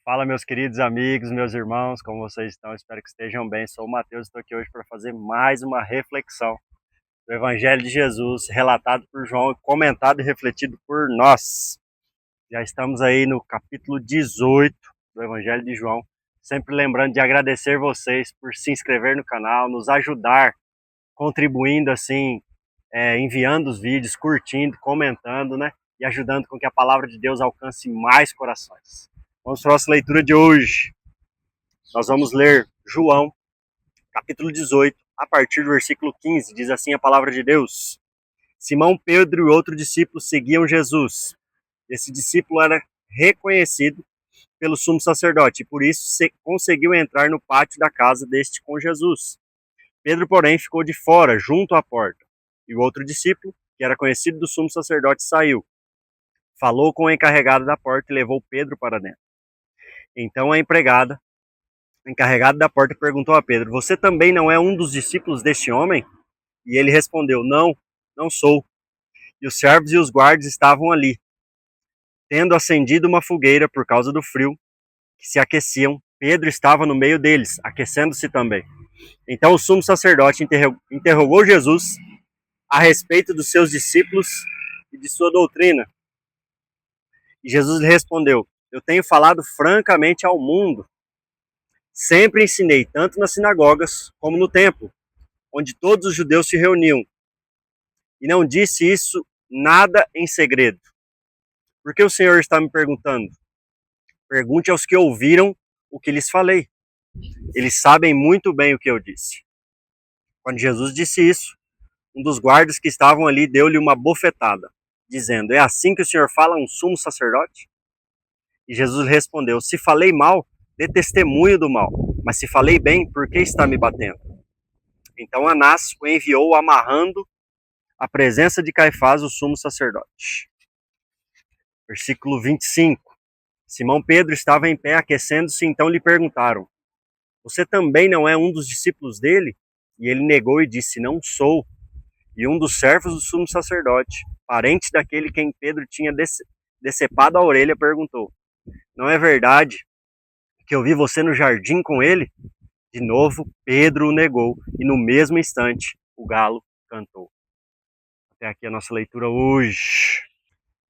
Fala, meus queridos amigos, meus irmãos, como vocês estão? Espero que estejam bem. Sou o Matheus e estou aqui hoje para fazer mais uma reflexão do Evangelho de Jesus, relatado por João e comentado e refletido por nós. Já estamos aí no capítulo 18 do Evangelho de João. Sempre lembrando de agradecer vocês por se inscrever no canal, nos ajudar, contribuindo assim, enviando os vídeos, curtindo, comentando, né? E ajudando com que a palavra de Deus alcance mais corações. Vamos para a nossa leitura de hoje. Nós vamos ler João, capítulo 18, a partir do versículo 15. Diz assim a palavra de Deus: Simão Pedro e outro discípulo seguiam Jesus. Esse discípulo era reconhecido pelo sumo sacerdote e por isso conseguiu entrar no pátio da casa deste com Jesus. Pedro, porém, ficou de fora, junto à porta. E o outro discípulo, que era conhecido do sumo sacerdote, saiu. Falou com o encarregado da porta e levou Pedro para dentro. Então a empregada, encarregado da porta, perguntou a Pedro: Você também não é um dos discípulos deste homem? E ele respondeu: Não, não sou. E os servos e os guardas estavam ali, tendo acendido uma fogueira por causa do frio, que se aqueciam. Pedro estava no meio deles, aquecendo-se também. Então o sumo sacerdote interrogou Jesus a respeito dos seus discípulos e de sua doutrina. E Jesus lhe respondeu: Eu tenho falado francamente ao mundo. Sempre ensinei, tanto nas sinagogas como no templo, onde todos os judeus se reuniam. E não disse isso nada em segredo. Por que o Senhor está me perguntando? Pergunte aos que ouviram o que lhes falei. Eles sabem muito bem o que eu disse. Quando Jesus disse isso, um dos guardas que estavam ali deu-lhe uma bofetada, dizendo: É assim que o Senhor fala a um sumo sacerdote? E Jesus respondeu: Se falei mal, dê testemunho do mal. Mas se falei bem, por que está me batendo? Então Anás o enviou amarrando à presença de Caifás, o sumo sacerdote. Versículo 25. Simão Pedro estava em pé aquecendo-se, então lhe perguntaram: Você também não é um dos discípulos dele? E ele negou e disse: Não sou. E um dos servos do sumo sacerdote, parente daquele quem Pedro tinha decepado a orelha, perguntou: Não é verdade que eu vi você no jardim com ele? De novo, Pedro o negou, e no mesmo instante, o galo cantou. Até aqui a nossa leitura hoje.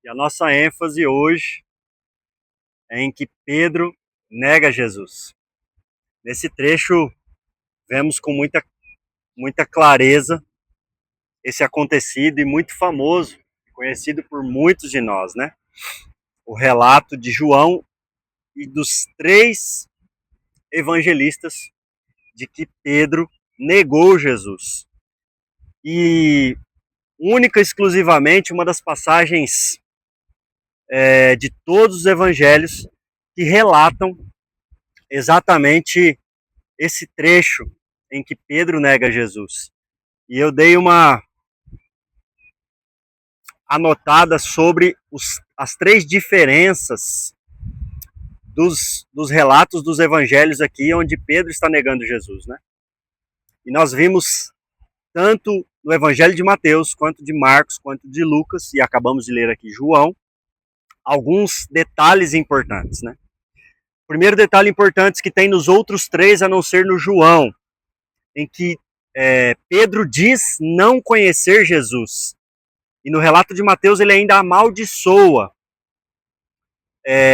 E a nossa ênfase hoje é em que Pedro nega Jesus. Nesse trecho, vemos com muita clareza esse acontecido e muito famoso, conhecido por muitos de nós, né? O relato de João e dos 3 evangelistas de que Pedro negou Jesus. E única e exclusivamente uma das passagens de todos os evangelhos que relatam exatamente esse trecho em que Pedro nega Jesus. E eu dei uma anotada sobre as 3 diferenças dos relatos dos evangelhos aqui, onde Pedro está negando Jesus, né? E nós vimos tanto no evangelho de Mateus, quanto de Marcos, quanto de Lucas, e acabamos de ler aqui João, alguns detalhes importantes, né? O primeiro detalhe importante que tem nos outros 3, a não ser no João, em que Pedro diz não conhecer Jesus. E no relato de Mateus ele ainda amaldiçoa.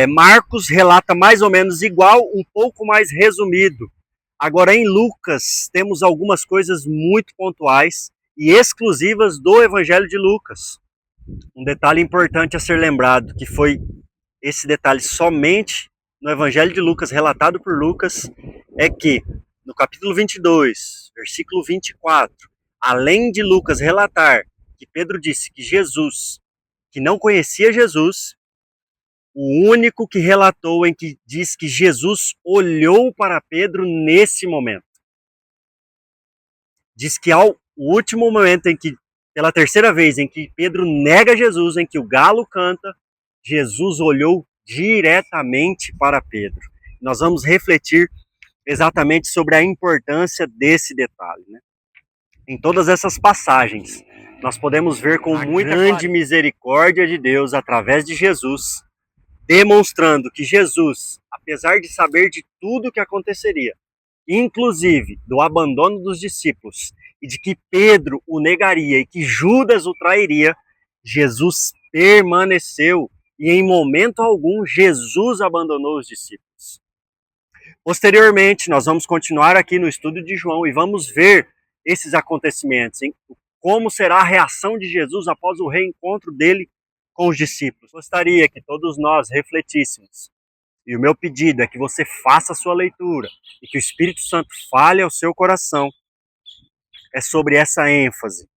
Marcos relata mais ou menos igual, um pouco mais resumido. Agora em Lucas temos algumas coisas muito pontuais e exclusivas do Evangelho de Lucas. Um detalhe importante a ser lembrado, que foi esse detalhe somente no Evangelho de Lucas, relatado por Lucas, é que no capítulo 22, versículo 24, além de Lucas relatar que Pedro disse que Jesus, que não conhecia Jesus, o único que relatou em que diz que Jesus olhou para Pedro nesse momento. Diz que ao último momento em que, pela terceira vez, em que Pedro nega Jesus, em que o galo canta, Jesus olhou diretamente para Pedro. Nós vamos refletir exatamente sobre a importância desse detalhe, né? Em todas essas passagens, nós podemos ver com muita grande misericórdia de Deus através de Jesus, demonstrando que Jesus, apesar de saber de tudo o que aconteceria, inclusive do abandono dos discípulos e de que Pedro o negaria e que Judas o trairia, Jesus permaneceu e em momento algum Jesus abandonou os discípulos. Posteriormente, nós vamos continuar aqui no estudo de João e vamos ver esses acontecimentos, hein? Como será a reação de Jesus após o reencontro dele com os discípulos. Gostaria que todos nós refletíssemos. E o meu pedido é que você faça a sua leitura e que o Espírito Santo fale ao seu coração. É sobre essa ênfase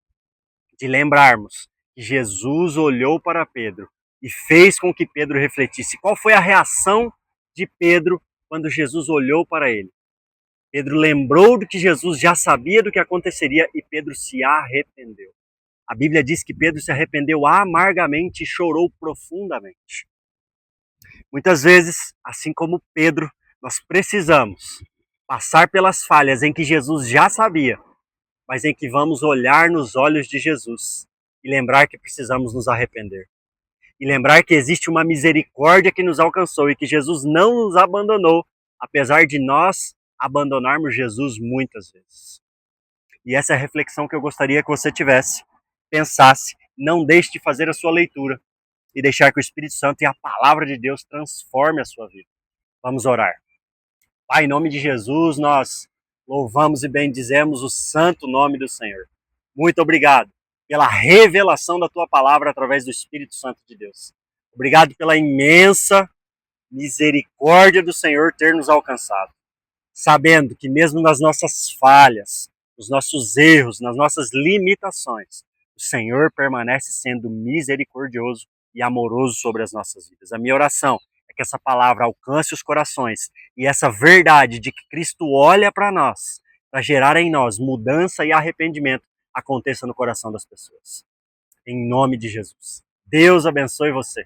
de lembrarmos que Jesus olhou para Pedro e fez com que Pedro refletisse. Qual foi a reação de Pedro quando Jesus olhou para ele? Pedro lembrou do que Jesus já sabia do que aconteceria e Pedro se arrependeu. A Bíblia diz que Pedro se arrependeu amargamente e chorou profundamente. Muitas vezes, assim como Pedro, nós precisamos passar pelas falhas em que Jesus já sabia, mas em que vamos olhar nos olhos de Jesus e lembrar que precisamos nos arrepender. E lembrar que existe uma misericórdia que nos alcançou e que Jesus não nos abandonou, apesar de nós abandonarmos Jesus muitas vezes. E essa é a reflexão que eu gostaria que você tivesse, pensasse, não deixe de fazer a sua leitura e deixar que o Espírito Santo e a palavra de Deus transforme a sua vida. Vamos orar. Pai, em nome de Jesus, nós louvamos e bendizemos o santo nome do Senhor. Muito obrigado pela revelação da tua palavra através do Espírito Santo de Deus. Obrigado pela imensa misericórdia do Senhor ter nos alcançado. Sabendo que mesmo nas nossas falhas, nos nossos erros, nas nossas limitações, o Senhor permanece sendo misericordioso e amoroso sobre as nossas vidas. A minha oração é que essa palavra alcance os corações e essa verdade de que Cristo olha para nós, para gerar em nós mudança e arrependimento, aconteça no coração das pessoas. Em nome de Jesus. Deus abençoe você.